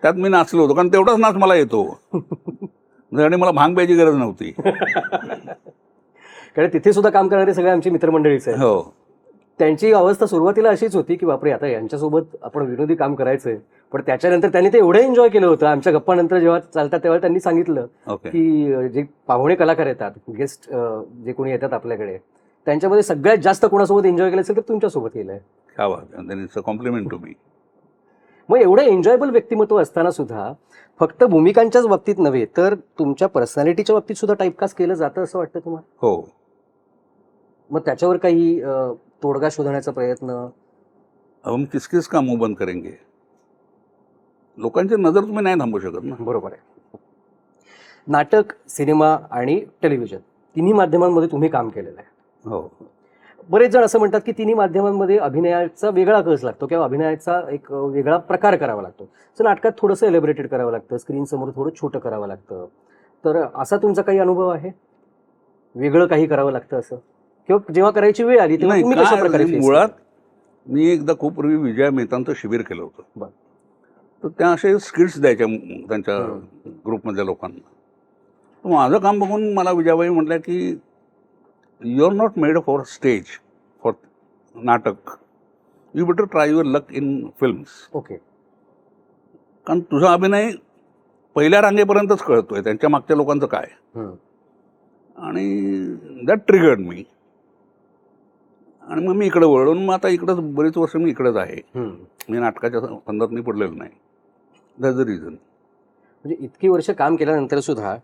त्यात मी नाचलो होतो, कारण तेवढाच नाच मला येतो. आणि मला भांग प्यायची गरज नव्हती. कारण तिथे सुद्धा काम करणारे सगळे आमची मित्रमंडळीच आहे. हो, त्यांची अवस्था सुरुवातीला अशीच होती की बापरे, आता यांच्यासोबत आपण विनोदी काम करायचंय. पण त्याच्यानंतर त्यांनी ते एवढं एन्जॉय केलं होतं. आमच्या गप्पानंतर जेव्हा चालतात तेव्हा त्यांनी सांगितलं ओके. की जे पाहुणे कलाकार येतात, गेस्ट जे कोणी येतात आपल्याकडे, त्यांच्यामध्ये सगळ्यात जास्त कोणासोबत एन्जॉय केलं असेल तर तुमच्यासोबत केलंय. क्या बात आहे. Then it's a compliment to me. मग एवढं एन्जॉयबल व्यक्तिमत्व असताना सुद्धा फक्त भूमिकांच्याच बाबतीत नव्हे तर तुमच्या पर्सनॅलिटीच्या बाबतीत सुद्धा टाईपकास्ट केलं जातं असं वाटतं तुम्हाला? हो, मग त्याच्यावर काही तोडगा शोधण्याचा प्रयत्न? अब हम किस किस का मुंह बंद करेंगे. लोकांची नजर तुम्ही नाही थांबवू शकत ना. बरोबर आहे. नाटक, सिनेमा आणि टेलिव्हिजन तिन्ही माध्यमांमध्ये तुम्ही काम केलेलं आहे. हो, बरेच जण असं म्हणतात की तिन्ही माध्यमांमध्ये अभिनयाचा वेगळा कस लागतो किंवा अभिनयाचा एक वेगळा प्रकार करावा लागतो. तर नाटकात थोडंसं एलिब्रेटेड करावं लागतं, स्क्रीनसमोर थोडं छोटं करावं लागतं. तर असा तुमचा काही अनुभव आहे? वेगळं काही करावं लागतं असं, किंवा जेव्हा करायची वेळ आली तेव्हा नाही, तुम्ही काय कशा प्रकारे आहे, face मुळात केलं? मी एकदा खूप पूर्वी विजया मेहतांचं शिबिर केलं होतं. बरं. तर त्या असे स्किट्स द्यायच्या त्यांच्या ग्रुपमधल्या लोकांना. तर माझं काम बघून मला विजयाबाई म्हटल्या की you are not made for stage, for नाटक. You better try your luck in films. Okay. कारण तुझा अभिनय पहिल्या रांगेपर्यंतच कळतोय, त्यांच्या मागच्या लोकांचं काय. आणि दॅट ट्रिगर्ड मी. आणि मग मी इकडे वळून, मग आता इकडंच बरीच वर्ष मी इकडेच आहे. मी नाटकाच्या फंदात मी पडलेलो नाही. That's the reason. म्हणजे इतकी वर्ष काम केल्यानंतर सुद्धा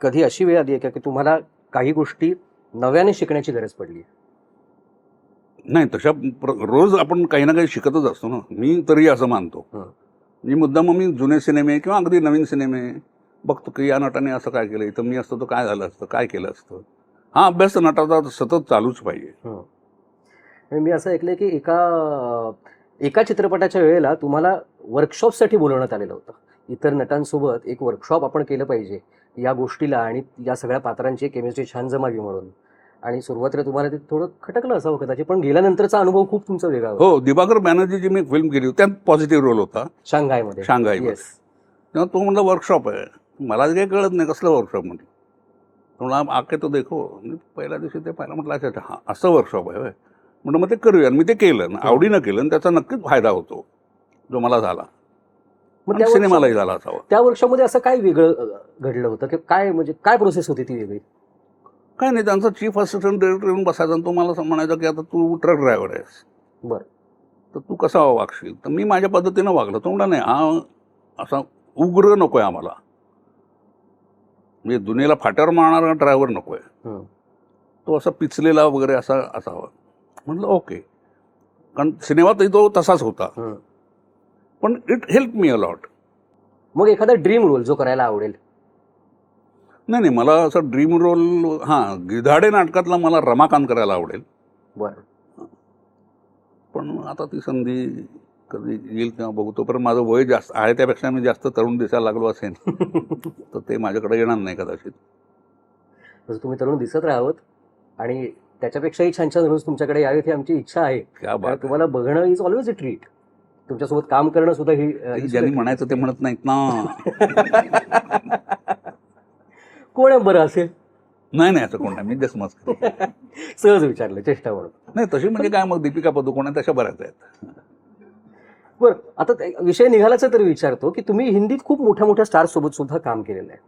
कधी अशी वेळ आली आहे का की तुम्हाला काही गोष्टी नव्याने शिकण्याची गरज पडली? नाही, तशा रोज आपण काही ना काही शिकतच असतो ना. मी तरी असं मानतो. मी मुद्दाम मी जुने सिनेमे किंवा अगदी नवीन सिनेमे बघतो की या नटाने असं काय केलं, इथं मी असतं तर काय झालं असतं, काय केलं असतं. हा अभ्यास तर नटाचा सतत चालूच पाहिजे. मी असं ऐकलंय की एका चित्रपटाच्या वेळेला तुम्हाला वर्कशॉपसाठी बोलवण्यात आलेलं होतं. इतर नटांसोबत एक वर्कशॉप आपण केलं पाहिजे या गोष्टीला आणि या सगळ्या पात्रांची केमिस्ट्री छान जमावी म्हणून. आणि सुरुवातीला तुम्हाला ते थोडं खटकलं असावं कदाचित, पण गेल्यानंतरचा अनुभव खूप तुमचा वेगळा होता. हो, दिवाकर बॅनर्जीची मी फिल्म केली होती, त्यात पॉझिटिव्ह रोल होता शांघायमध्ये. शांघाईमध्ये. Yes. तेव्हा तो म्हणला वर्कशॉप आहे. मला काही कळत नाही कसलं वर्कशॉप म्हटलं. म्हणून आप आके तो देखो. मी पहिल्या दिवशी ते पाहिलं, म्हटलं अच्छा हां असं वर्कशॉप आहे. म्हटलं मग ते करूया. मी ते केलं, आवडीनं केलं, आणि त्याचा नक्कीच फायदा होतो जो मला झाला. मग आणि सिनेमालाही झाला असावा. त्या वर्कशॉपमध्ये असं काय वेगळं घडलं होतं की काय, म्हणजे काय प्रोसेस होती ती वेगळी? काय नाही, त्यांचा चीफ असिस्टंट डायरेक्टर येऊन बसायचा आणि तो मला म्हणायचा की आता तू ट्रक ड्रायव्हर आहेस, बरं, तर तू कसा वागशील. तर मी माझ्या पद्धतीनं वागलो. तो म्हणला नाही, हा असा उग्र नको आहे आम्हाला, म्हणजे दुनियेला फाट्यावर मारणारा ड्रायव्हर नको आहे, तो असा पिचलेला वगैरे असा असावा. म्हटलं ओके. कारण सिनेमातही तो तसाच होता, पण it help me a lot. मग एखादा ड्रीम रोल जो करायला आवडेल? नाही नाही, मला असं ड्रीम रोल, हां, गिधाडे नाटकातला मला रमाकांत करायला आवडेल. बरं. पण आता ती संधी कधी येईल तेव्हा बघू. तोपर्यंत माझं वय जास्त आहे, त्यापेक्षा मी जास्त तरुण दिसायला लागलो असेल तर ते माझ्याकडे येणार नाही कदाचित. तसं तुम्ही तरुण दिसत राहावत आणि त्याच्यापेक्षाही छान छान रोज तुमच्याकडे यावेत ही आमची इच्छा आहे. क्या बात कारण आहे. तुम्हाला बघणं इज ऑलवेज अ ट्रीट. तुमच्यासोबत काम करणं सुद्धा ही हे ज्यांनी म्हणायचं ते म्हणत नाहीत ना. कोण आहे बरं असेल? नाही नाही, असं कोण नाही, मी जस्ट मस्करी. सहज विचारलं, चेष्टा म्हणून. नाही तशी म्हणजे काय, मग दीपिका पदुकोण आहे तशा बऱ्याच आहेत. बरं, आता विषय निघालाचा तरी विचारतो की तुम्ही हिंदीत खूप मोठ्या मोठ्या स्टार सोबत सुद्धा काम केलेलं आहे.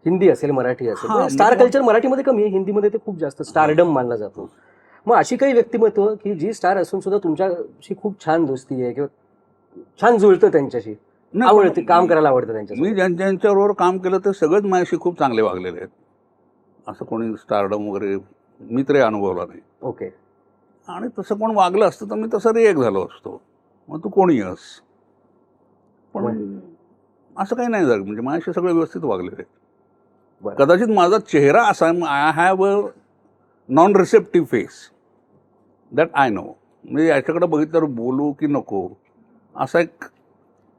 हिंदी असेल, मराठी असेल. हां, स्टार म्हणजे कल्चर मराठीमध्ये कमी आहे, हिंदीमध्ये ते खूप जास्त स्टारडम मानला जातो. मग अशी काही व्यक्तिमत्व की जी स्टार असून सुद्धा तुमच्याशी खूप छान दोस्ती आहे किंवा छान जुळतं त्यांच्याशी, नाही, आवडते, काम करायला आवडतं त्यांच्याशी? मी ज्यांच्याबरोबर काम केलं ते सगळेच माझ्याशी खूप चांगले वागलेले आहेत. असं कोणी स्टारडम वगैरे मी तरी अनुभवला नाही. ओके. आणि तसं कोण वागलं असतं तर मी तसं रिएक्ट झालो असतो, मग तू कोणी आहेस. पण असं काही नाही झालं, म्हणजे माझ्याशी सगळे व्यवस्थित वागलेले आहेत. बरं. कदाचित माझा चेहरा असा, I have a non receptive face, that I know. म्हणजे याच्याकडे बघितल्यावर बोलू की नको असा एक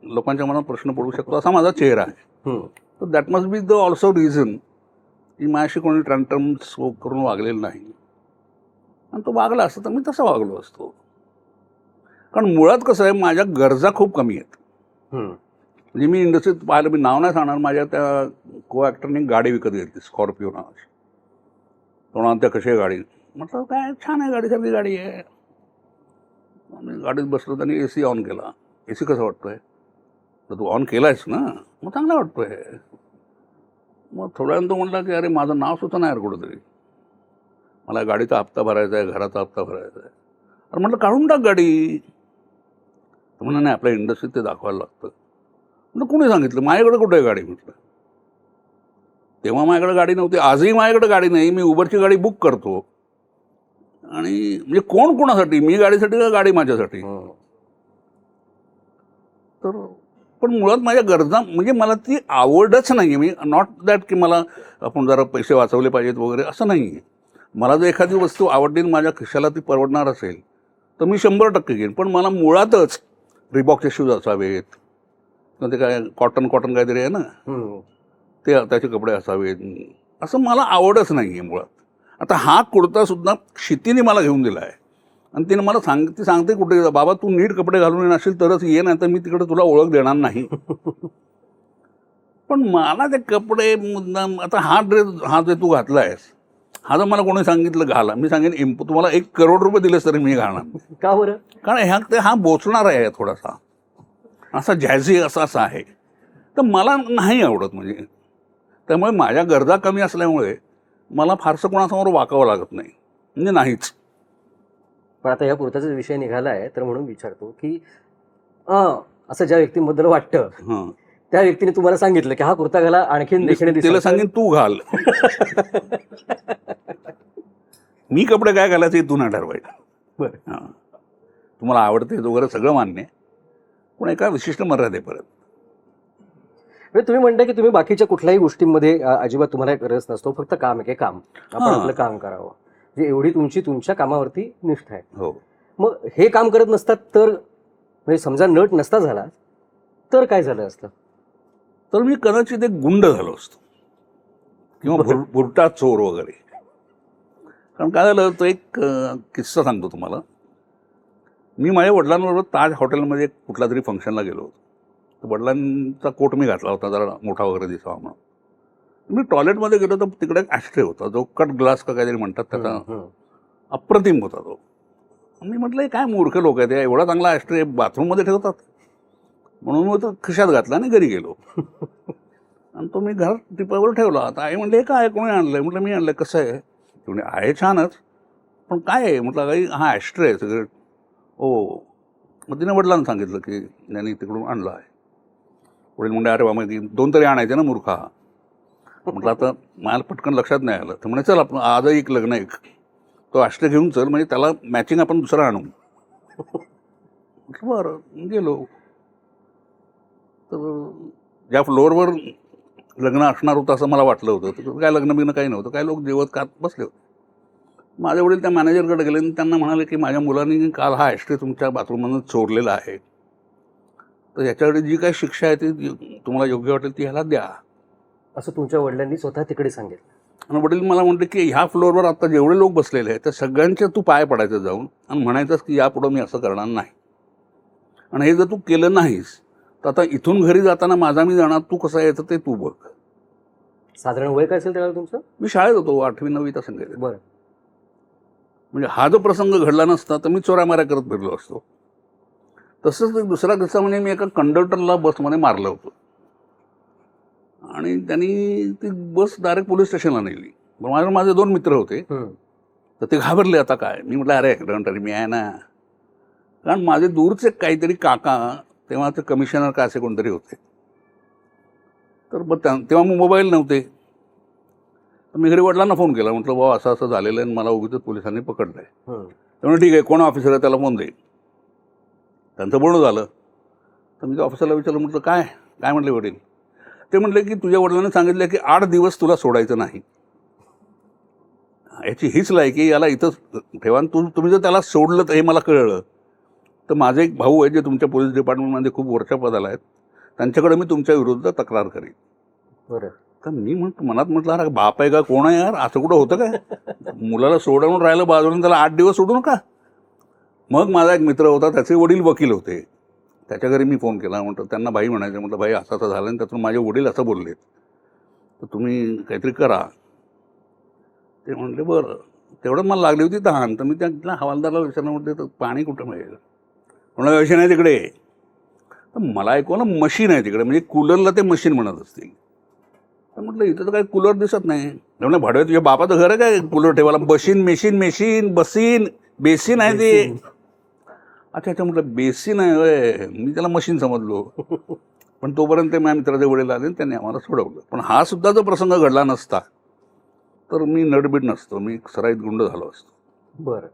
लोकांच्या मनात प्रश्न पडू शकतो, असा माझा चेहरा आहे. तर that must be the also reason की माझ्याशी कोणी टर्म्स करून वागलेलं नाही. आणि तो वागला असतं तर मी तसा वागलो असतो. कारण मुळात कसं आहे, माझ्या गरजा खूप कमी आहेत. म्हणजे मी इंडस्ट्रीत पाहिलं, मी नाव नाही सांगणार, माझ्या त्या को ॲक्टरने गाडी विकत घेतली, स्कॉर्पिओ नावाची. तो म्हणा, त्या कशी आहे गाडी? म्हटलं काय छान आहे, गाडीसारखी गाडी आहे. मी गाडीत बसलो, त्यांनी ए सी ऑन केला. ए सी कसा वाटतोय? तर तू ऑन केला आहेस ना, मग चांगला वाटतोय. मग थोड्या वेळानं तो म्हटला की अरे माझं नाव सुद्धा नाही यार कुठंतरी, मला गाडीचा हप्ता भरायचा आहे, घराचा हप्ता भरायचा आहे. अरे म्हटलं काढून टाक गाडी. तर म्हणा नाही, आपल्या इंडस्ट्रीत ते दाखवायला लागतं. म्हटलं कोणी सांगितलं? माझ्याकडे कुठे आहे गाडी? म्हटलं तेव्हा माझ्याकडे गाडी नव्हती, आजही माझ्याकडे गाडी नाही. मी उबरची गाडी बुक करतो. आणि म्हणजे कोण कोणासाठी? मी गाडीसाठी का गाडी माझ्यासाठी? तर पण मुळात माझ्या गरजा, म्हणजे मला ती आवडच नाही आहे. मी नॉट दॅट की मला आपण जरा पैसे वाचवले पाहिजेत वगैरे, असं नाही आहे. मला जर एखादी वस्तू आवडली आणि माझ्या खिशाला ती परवडणार असेल तर मी 100% घेईन. पण मला मुळातच रिबॉकचे शूज असावेत, किंवा ते काय कॉटन काहीतरी आहे ना, ते त्याचे कपडे असावेत, असं मला आवडच नाही आहे मुळात. आता हा कुर्तासुद्धा क्षितीने मला घेऊन दिला आहे आणि तिने मला ती सांगते कुठे, बाबा तू नीट कपडे घालून येणार असेल तरच ये, नाही तर मी तिकडे तुला ओळख देणार नाही. पण मला ते कपडे मुद्दाम, आता हा ड्रेस हा जे तू घातला आहेस, हा जर मला कोणी सांगितलं घाला, मी सांगेन तुम्हाला 1 करोड रुपये दिलेस तरी मी घालणार. का बरं? कारण हा बोचणार आहे थोडासा, असा झॅझी असा आहे, तर मला नाही आवडत. म्हणजे त्यामुळे माझ्या गरजा कमी असल्यामुळे मला फारसं कोणासमोर वाकावं लागत नाही, म्हणजे नाहीच. पण आता या कुर्ताचा विषय निघाला आहे तर म्हणून विचारतो की असं ज्या व्यक्तीबद्दल वाटतं हां, त्या व्यक्तीने तुम्हाला सांगितलं की हा कुर्ता घाला, आणखीन देखणे तिला सांगेन तू घाल. मी कपडे काय घालायचे हे तू नाही ठरवायचं. बरं. हां, तुम्हाला आवडते वगैरे सगळं मान्य, पण एका विशिष्ट मर्यादेपर्यंत. म्हणजे तुम्ही म्हणता की तुम्ही बाकीच्या कुठल्याही गोष्टींमध्ये अजिबात तुम्हाला रस नसतो, फक्त काम आहे, काम आपण हां. आपलं काम करावं, जे एवढी तुमच्या कामावरती निष्ठा आहे. हो, मग हे काम करत नसतात तर, म्हणजे समजा नट नसता झाला तर काय झालं असतं? तर मी कदाचित एक गुंड झालो असतो, किंवा भुरटा चोर वगैरे. कारण काय झालं, तो एक किस्सा सांगतो तुम्हाला. मी माझ्या वडिलांबरोबर ताज हॉटेलमध्ये कुठला तरी फंक्शनला गेलो होतो. तर वडिलांचा कोट मी घातला होता, जरा मोठा वगैरे दिसावा म्हणून. मी टॉयलेटमध्ये गेलो तर तिकडे एक ॲस्ट्रे होता, जो कट ग्लास का काहीतरी म्हणतात, त्याचा अप्रतिम होता तो. मी म्हटलं काय मूर्ख लोक आहेत, एवढा चांगला ॲस्ट्रे बाथरूममध्ये ठेवतात. म्हणून मी तो खिशात घातला आणि घरी गेलो. आणि तो मी घरात टिपावर ठेवला. आता आई म्हणले काय कोणी आणलं आहे? म्हटलं मी आणलं. कसं आहे? म्हणजे आहे छानच, पण काय आहे? म्हटलं काही हा ॲस्ट्रे आहे सिगरेट. ओ, मग तिने वडिलांना सांगितलं की त्यांनी तिकडून आणलं आहे. वडील म्हणजे अरे बाबा 2 तरी आणायचे ना मूर्खा. म्हटलं आता मला पटकन लक्षात नाही आलं. तर म्हणे चल आपण आजही एक लग्न एक तो ॲस्ट्रे घेऊन चल, म्हणजे त्याला मॅचिंग आपण दुसरा आणू. म्हटलं बरं. गेलो. तर ज्या फ्लोअरवर लग्न असणार होतं असं मला वाटलं होतं. तर काय लग्न बिग्न काही नव्हतं. काही लोक जेवत खात बसले होते. माझे वडील त्या मॅनेजरकडे गेले आणि त्यांना म्हणाले की माझ्या मुलांनी काल हा ॲस्ट्रे तुमच्या बाथरूममधून चोरलेला आहे, तर याच्याकडे जी काही शिक्षा आहे ती तुम्हाला योग्य वाटेल ती ह्याला द्या. असं तुमच्या वडिलांनी स्वतः तिकडे सांगितलं. आणि वडील मला म्हणते की ह्या फ्लोअरवर आता जेवढे लोक बसलेले आहेत त्या सगळ्यांच्या तू पाय पडायचं जाऊन आणि म्हणायचंस की यापुढं मी असं करणार नाही. आणि हे जर तू केलं नाहीस तर आता इथून घरी जाताना माझा मी जाणार, तू कसं यायचं ते तू बघ. साधारण वय काय असेल त्यावेळेला तुमचं? मी शाळेत होतो, 8वी-9वीत असं गेले. बरं. म्हणजे हा जो प्रसंग घडला नसता तर मी चोऱ्यामाऱ्या करत फिरलो असतो. तसंच एक दुसरा किस्सा म्हणजे मी एका कंडक्टरला बसमध्ये मारलं होतं आणि त्यांनी ती बस डायरेक्ट पोलीस स्टेशनला नेली. माझे 2 मित्र होते, तर ते घाबरले. आता काय, मी म्हटलं अरे कंडक्टर मी आहे ना. कारण माझे दूरचे काहीतरी काका तेव्हा ते कमिशनर का असे कोणतरी होते. तर मग तेव्हा मग मोबाईल नव्हते. तर मी घरी वडिलांना फोन केला, म्हटलं बाबा असं असं झालेलं आहे आणि मला उगीच पोलिसांनी पकडलं आहे. त्यामुळे ठीक आहे, कोण ऑफिसर आहे त्याला फोन दे. त्यांचं बोलणं झालं. तर मी त्या ऑफिसरला विचारलं, म्हटलं काय काय म्हटले वडील. ते म्हटले की तुझ्या वडिलांनी सांगितलं की 8 दिवस तुला सोडायचं नाही. याची हीच लायकी, याला इथंच ठेवा. तुम्ही जर त्याला सोडलं तर हे मला कळलं तर माझे एक भाऊ आहे जे तुमच्या पोलीस डिपार्टमेंटमध्ये खूप वरच्या पदाला आहेत, त्यांच्याकडे मी तुमच्या विरुद्ध तक्रार करीन. बरं. तर मी मनात म्हटलं अरे बाप आहे का, कोण आहे यार, असं कुठं होतं काय. मुलाला सोडवून राहिलं बाजूला, त्याला 8 दिवस सोडू नका. मग माझा एक मित्र होता, त्याचे वडील वकील होते, त्याच्या घरी मी फोन केला. म्हटलं त्यांना भाई म्हणायचं, म्हटलं भाई असं असं झालं आणि त्यातून माझे वडील असं बोललेत, तर तुम्ही काहीतरी करा. ते म्हटले बरं. तेवढं मला लागली होती तहान, तर मी त्या हवालदाराला विचारलं, म्हटलं तर पाणी कुठं मिळेल. म्हणलं मशीन आहे तिकडे. तर मला ऐकवलं मशीन आहे तिकडे, म्हणजे कूलरला ते मशीन म्हणत असतील. तर म्हटलं इथं तर काही कूलर दिसत नाही. म्हणजे भाडव्या तुझ्या बापाचं घर आहे काय कूलर ठेवायला. मेशीन बसीन बेसिन आहे ते. अच्छा अच्छा, म्हटलं बेसिन आहे होय, मी त्याला मशीन समजलो. पण तोपर्यंत माझ्या मित्राचे वडील आले आणि त्यांनी आम्हाला सोडवलं. पण हा सुद्धा जो प्रसंग घडला नसता तर मी नडबीड नसतो, मी सराईत गुंड झालो असतो. बरं.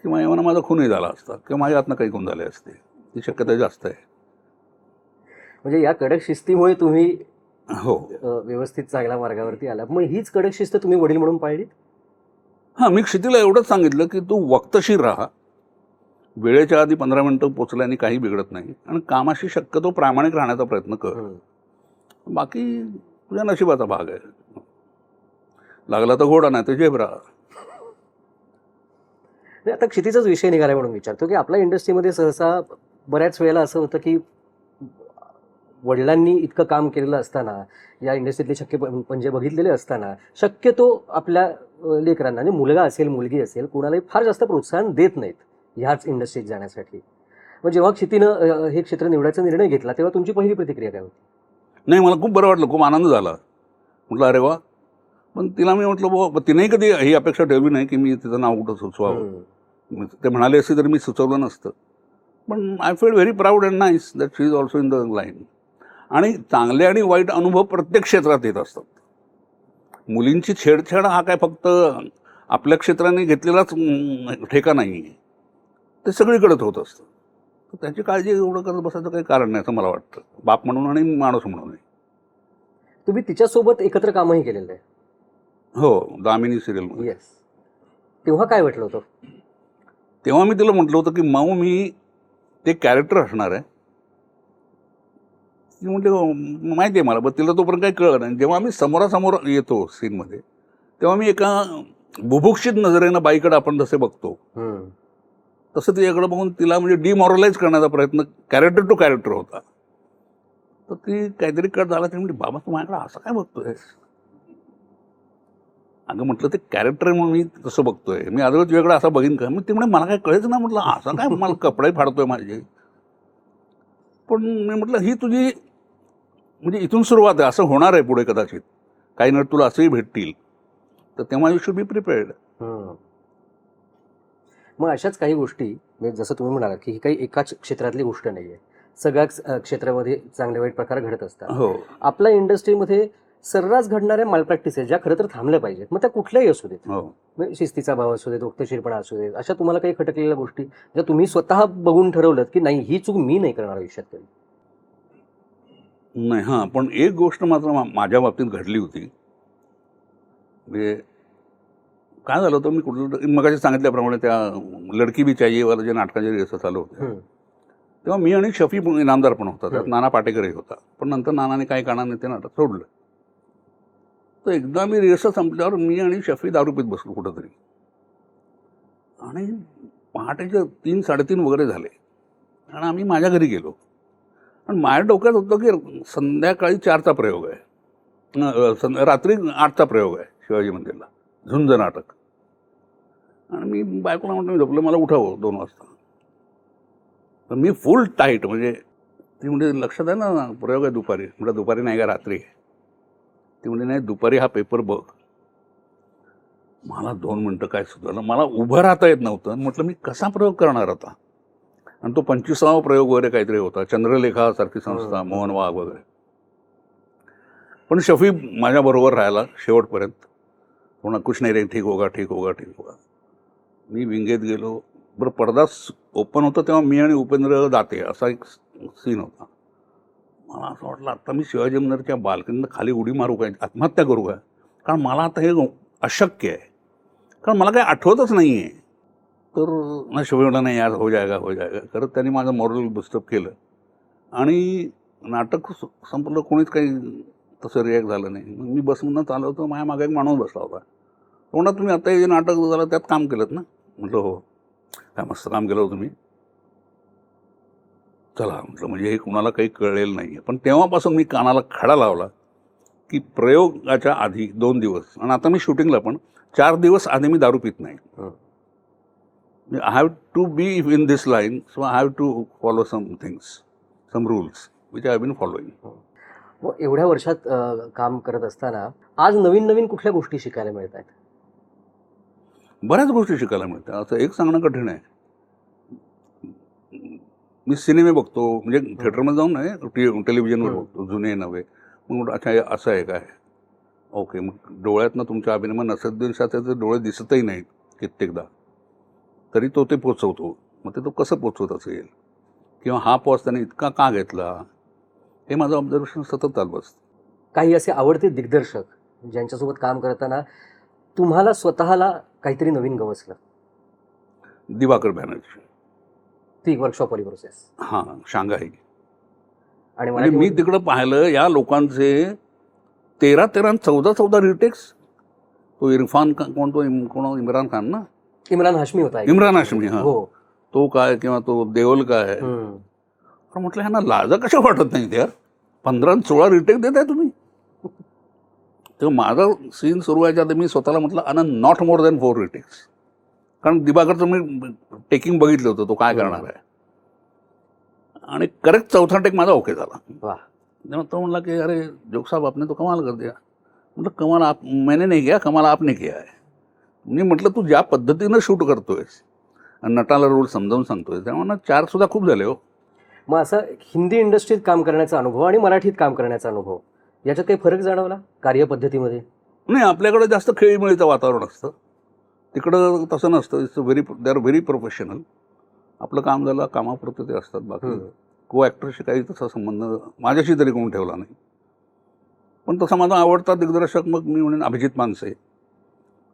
किंवा एव्हा माझा खूनही झाला असता किंवा माझ्या हातनं काही गुण झाले असते, ही शक्यता जास्त आहे. म्हणजे या कडक शिस्तीमुळे तुम्ही हो. व्यवस्थित चांगल्या मार्गावरती आला. मग हीच कडक शिस्त तुम्ही वडील म्हणून पाळली? हां, मी क्षितीला एवढंच सांगितलं की तू वक्तशीर राहा, वेळेच्या आधी 15 मिनिटं पोचल्याने काही बिघडत नाही आणि कामाशी शक्यतो प्रामाणिक राहण्याचा प्रयत्न कर. बाकी तुझ्या नशिबाचा भाग आहे. लागला तर घोडा, नाही तर झेब्रा. आता क्षितीचाच विषय निघाला म्हणून विचारतो की आपल्या इंडस्ट्रीमध्ये सहसा बऱ्याच वेळेला असं होतं की वडिलांनी इतकं काम केलेलं असताना, या इंडस्ट्रीतले शक्य म्हणजे बघितलेले असताना, शक्यतो आपल्या लेकरांना, म्हणजे मुलगा असेल मुलगी असेल, कोणालाही फार जास्त प्रोत्साहन देत नाहीत ह्याच इंडस्ट्रीत जाण्यासाठी. मग जेव्हा क्षितीनं हे क्षेत्र निवडायचा निर्णय घेतला तेव्हा तुमची पहिली प्रतिक्रिया काय होती? नाही, मला खूप बरं वाटलं, खूप आनंद झाला. म्हटलं अरे वा. पण तिला मी म्हटलं बाबा, तिनेही कधी ही अपेक्षा ठेवली नाही की मी तिचं नाव कुठं सुचवावं. ते म्हणाले असते तर मी सुचवलं नसतं. पण I feel very proud and nice that she is also in the line. आणि चांगले आणि वाईट अनुभव प्रत्येक क्षेत्रात येत असतात. मुलींची छेडछाड हा काय फक्त आपल्या क्षेत्राने घेतलेलाच ठेका नाही आहे, ते सगळीकडेच होत असतं. तर त्याची काळजी एवढं करत बसायचं काही कारण नाही असं मला वाटतं, बाप म्हणून आणि माणूस म्हणूनही. तुम्ही तिच्यासोबत एकत्र कामही केलेलं आहे. हो, दामिनी सिरियलमध्ये. येस. तेव्हा काय वाटलं होतं? तेव्हा मी तिला म्हटलं होतं की माऊ, मी ते कॅरेक्टर असणार आहे. ती म्हटली माहिती आहे मला, पण तिला तोपर्यंत काही कळलं नाही. जेव्हा आम्ही समोरासमोर येतो सीनमध्ये तेव्हा मी एका बुभुक्षित नजरेनं बाईकडे आपण जसे बघतो तसं तिच्याकडे बघून तिला म्हणजे डिमॉरलाइज करण्याचा प्रयत्न कॅरेक्टर टू कॅरेक्टर होता. तर ती काहीतरी कट झाला, ती म्हणजे बाबा तू माझ्याकडे असं काय बघतोय. अगं म्हटलं ते कॅरेक्टर म्हणून मी तसं बघतोय, मी अदरवाईज वेगळं असं बघीन का. मग ते म्हणजे मला काय कळेच ना. म्हटलं असं काय, मला कपडे फाडतोय माझे. पण मी म्हटलं ही तुझी म्हणजे इथून सुरुवात आहे, असं होणार आहे पुढे कदाचित, काही नट तुला असंही भेटतील, तर तेव्हा यू शुड बी प्रिपेअर्ड. मग अशाच काही गोष्टी, म्हणजे जसं तुम्ही म्हणालात की ही काही एकाच क्षेत्रातली गोष्ट नाही आहे, सगळ्याच क्षेत्रामध्ये चांगले वाईट प्रकार घडत असतात. हो. आपल्या इंडस्ट्रीमध्ये सर्रास घडणाऱ्या मालप्रॅक्टिसेस ज्या खरं तर थांबल्या पाहिजेत, मग त्या कुठल्याही असू देत, हो. म्हणजे शिस्तीचा भाव असू देत, वक्तशीरपणा असू देत, अशा तुम्हाला काही खटकलेल्या गोष्टी ज्या तुम्ही स्वतः बघून ठरवलं की नाही ही चूक मी नाही करणार आयुष्यात कधी? नाही, हां, पण एक गोष्ट मात्र माझ्या बाबतीत घडली होती. म्हणजे काय झालं होतं, मी कुठलं मगाशी सांगितल्याप्रमाणे त्या लडकी भी चाहिएवाला जे नाटकाचे रिहर्सल चालू होते, तेव्हा मी आणि शफी इनामदार पण होता, त्यात नाना पाटेकरही होता. पण नंतर नानाने काही कारणाने ते नाटक सोडलं. तर एकदा मी रिहर्सल संपल्यावर मी आणि शफी दारू पीत बसलो कुठंतरी, आणि पहाटेचे 3-3:30 वगैरे झाले, आणि आम्ही माझ्या घरी गेलो. पण माझ्या डोक्यात होतं की संध्याकाळी 4चा प्रयोग आहे, रात्री 8चा प्रयोग आहे शिवाजी मंदिरला, झुंज नाटक. आणि मी बायकोला म्हटलं मी झोपलं, मला उठावं 2 वाजता. तर मी फुल टाईट, म्हणजे ती म्हणजे लक्षात आहे ना प्रयोग आहे दुपारी. म्हटलं दुपारी नाही का रात्री आहे. ती म्हणजे नाही, दुपारी हा पेपर बघ. मला 2 मिनटं काय सुचलं, मला उभं राहता येत नव्हतं. म्हटलं मी कसा प्रयोग करणार आता, आणि तो 25वा प्रयोग वगैरे काहीतरी होता, चंद्रलेखा सारखी संस्था, मोहन वाघ वगैरे. पण शफी माझ्याबरोबर राहायला शेवटपर्यंत. पुन्हा कुछ नाही रे, ठीक होगा ठीक होगा ठीक होगा. मी विंगेत गेलो. बरं, पडदा ओपन होता तेव्हा मी आणि उपेंद्र दाते असा एक सीन होता. मला असं वाटलं आता मी शिवाजी मंदिरच्या बाल्कनीनं खाली उडी मारू काय, आत्महत्या करू काय, कारण मला आता हे अशक्य आहे, कारण मला काही आठवतच नाही आहे. तर ना शफी म्हटलं नाही यार, हो जाएगा हो जाएगा करत त्यांनी माझं मॉरल बुस्टअप केलं, आणि नाटक संपलं. कोणीच काही तसं रिॲक्ट झालं नाही. मग मी बसमधून चालू होतो, माझ्या मागे एक माणूस बसला होता. म्हणा तुम्ही आता हे जे नाटक झालं त्यात काम केलं ना. म्हटलं हो. काय मस्त काम केलं तुम्ही, चला म्हटलं, म्हणजे हे कुणाला काही कळलेलं नाही आहे. पण तेव्हापासून मी कानाला खडा लावला की प्रयोगाच्या आधी 2 दिवस, आणि आता मी शूटिंगला पण 4 दिवस आधी मी दारू पित नाही. I have to be in this line, so I have to follow some things, some rules which I have been following. मग एवढ्या वर्षात काम करत असताना आज नवीन नवीन कुठल्या गोष्टी शिकायला मिळत आहेत? बऱ्याच गोष्टी शिकायला मिळतात. असं एक सांगणं कठीण आहे. मी सिनेमे बघतो, म्हणजे थिएटरमध्ये जाऊन नाही, टेलिव्हिजनवर बघतो, जुने नवे. मग अच्छा हे असं आहे काय, ओके. मग डोळ्यातनं तुमच्या अभिनय, नसरुद्दीन शाह त्याचे डोळे दिसतही नाहीत कित्येकदा, तरी तो ते पोचवतो. मग ते तो कसं पोचवत असेल, किंवा हा पॉज त्याने इतका का घेतला, हे माझं ऑब्झर्वेशन सतत चालू असतं. काही असे आवडते दिग्दर्शक ज्यांच्यासोबत काम करताना तुम्हाला स्वतःला काहीतरी नवीन गवसलं? दिवाकर बॅनर्जी, ती वर्कशॉप वाली प्रोसेस. हां, शांघाई. आणि म्हणजे मी तिकडं पाहिलं या लोकांचे 13 आणि 14 रिटेक्स. तो इरफान खान, कोण इम्रान खान ना, इम्रान हाशमी होता, इम्रान हाशमी, हां, हो, तो काय, किंवा तो देओल काय. तर म्हटलं ह्यांना लाजा कशा वाटत नाही त्या, 15 आणि 16 रिटेक देत आहे तुम्ही. तेव्हा माझा सीन सुरू व्हायच्या आधी मी स्वतःला म्हटलं आणि नॉट मोर दॅन 4 रिटेक्स, कारण दिवाकरचं मी टेकिंग बघितलं होतं, तो काय करणार आहे. आणि करेक्ट 4था टेक माझा ओके झाला. वाह. तेव्हा तो म्हणला की अरे जोग साहब आपने तो कमाल कर दिया. म्हटलं कमाल मैंने नहीं किया, कमाल आपने किया आहे. मी म्हटलं तू ज्या पद्धतीनं शूट करतोयस आणि नटाला रोल समजावून सांगतोय, त्यामुळे 4 सुद्धा खूप झाले हो. मग असं हिंदी इंडस्ट्रीत काम करण्याचा अनुभव आणि मराठीत काम करण्याचा अनुभव, याच्यात काही फरक जाणवला कार्यपद्धतीमध्ये? नाही, आपल्याकडे जास्त खेळीमेळीचं वातावरण असतं, तिकडं तसं नसतं. They are very professional. आपलं काम झालं, कामापुरतं ते असतात. बाकी को ॲक्टरशी काही तसा संबंध माझ्याशी तरी कोण ठेवला नाही. पण तसा माझा आवडता दिग्दर्शक मग मी म्हणेन अभिजित मानसे.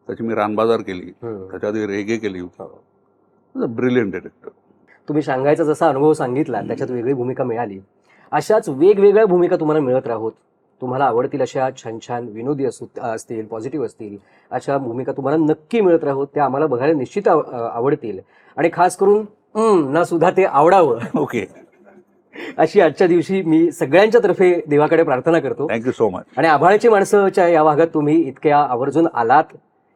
त्याची मी रानबाजार केली, त्याच्या आधी रेगे केली होता. Brilliant director. तुम्ही शांघायचा जसा अनुभव सांगितला त्याच्यात वेगळी भूमिका मिळाली, अशाच वेगवेगळ्या भूमिका तुम्हाला मिळत राहोत. तुम्हाला आवडतील अशा छान छान विनोदी असतील, पॉझिटिव्ह असतील, अशा भूमिका तुम्हाला नक्की मिळत राहोत. त्या आम्हाला बघायला निश्चित आवडतील, आणि खास करून ना सुद्धा ते आवडावं. ओके. अशी आजच्या दिवशी मी सगळ्यांच्या तर्फे देवाकडे प्रार्थना करतो. Thank you so much. आणि आभाळाची माणसंच्या या भागात तुम्ही इतक्या आवर्जून आलात,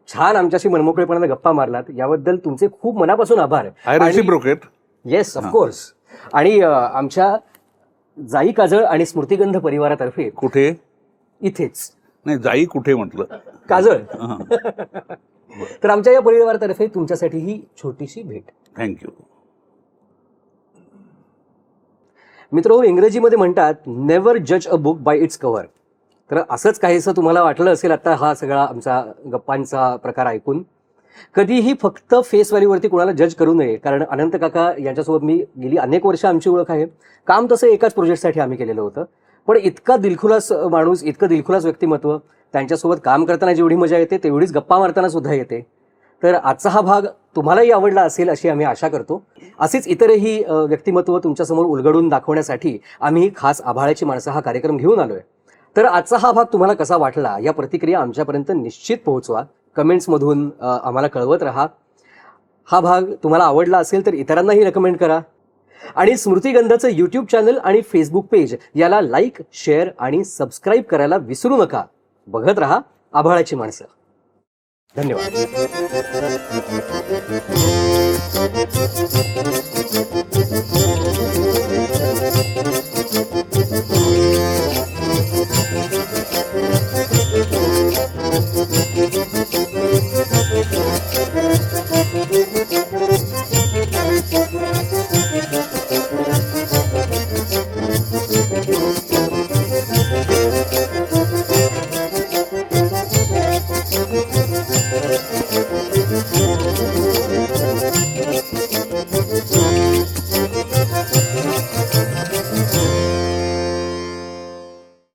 छान आमच्याशी मनमोकळेपणाने गप्पा मारलात, याबद्दल तुमचे खूप मनापासून आभार. I reciprocate. Yes, of course. आणि आमच्या जाई काजळ आणि स्मृतिगंध परिवारातर्फे कुठे, इथेच नाही जाई कुठे म्हटलं, काजळ. तर आमच्या या परिवारातर्फे तुमच्यासाठी ही छोटीशी भेट. थँक्यू. मित्र, इंग्रजीमध्ये म्हणतात नेव्हर जज a book by it's cover. तर असंच काहीसं तुम्हाला वाटलं असेल आता हा सगळा आमचा गप्पांचा प्रकार ऐकून. कधीही फक्त फेस व्हॅल्यूवरती कोणाला जज करू नये, कारण अनंत काका यांच्यासोबत मी गेली अनेक वर्ष आमची ओळख आहे. काम तसं एकाच प्रोजेक्टसाठी आम्ही केलेलं होतं, पण इतका दिलखुलास माणूस, इतकं दिलखुलास व्यक्तिमत्व, त्यांच्यासोबत काम करताना जेवढी मजा येते तेवढीच गप्पा मारताना सुद्धा येते. तर आजचा हा भाग तुम्हालाही आवडला असेल अशी आम्ही आशा करतो. असेच इतरही व्यक्तिमत्व तुमच्यासमोर उलगडून दाखवण्यासाठी आम्ही खास आभाळाची माणसं हा कार्यक्रम घेऊन आलोय. तर आजचा हा भाग तुम्हाला कसा वाटला या प्रतिक्रिया आमच्यापर्यंत निश्चित पोहोचवा. कमेंट्समधून आम्हाला कळवत राहा. हा भाग तुम्हाला आवडला असेल तर इतरांनाही रेकमेंड करा. आणि स्मृतिगंधाचं यूट्यूब चॅनल आणि फेसबुक पेज याला लाईक, शेअर आणि सबस्क्राईब करायला विसरू नका. बघत रहा आभाळाची माणसं. धन्यवाद.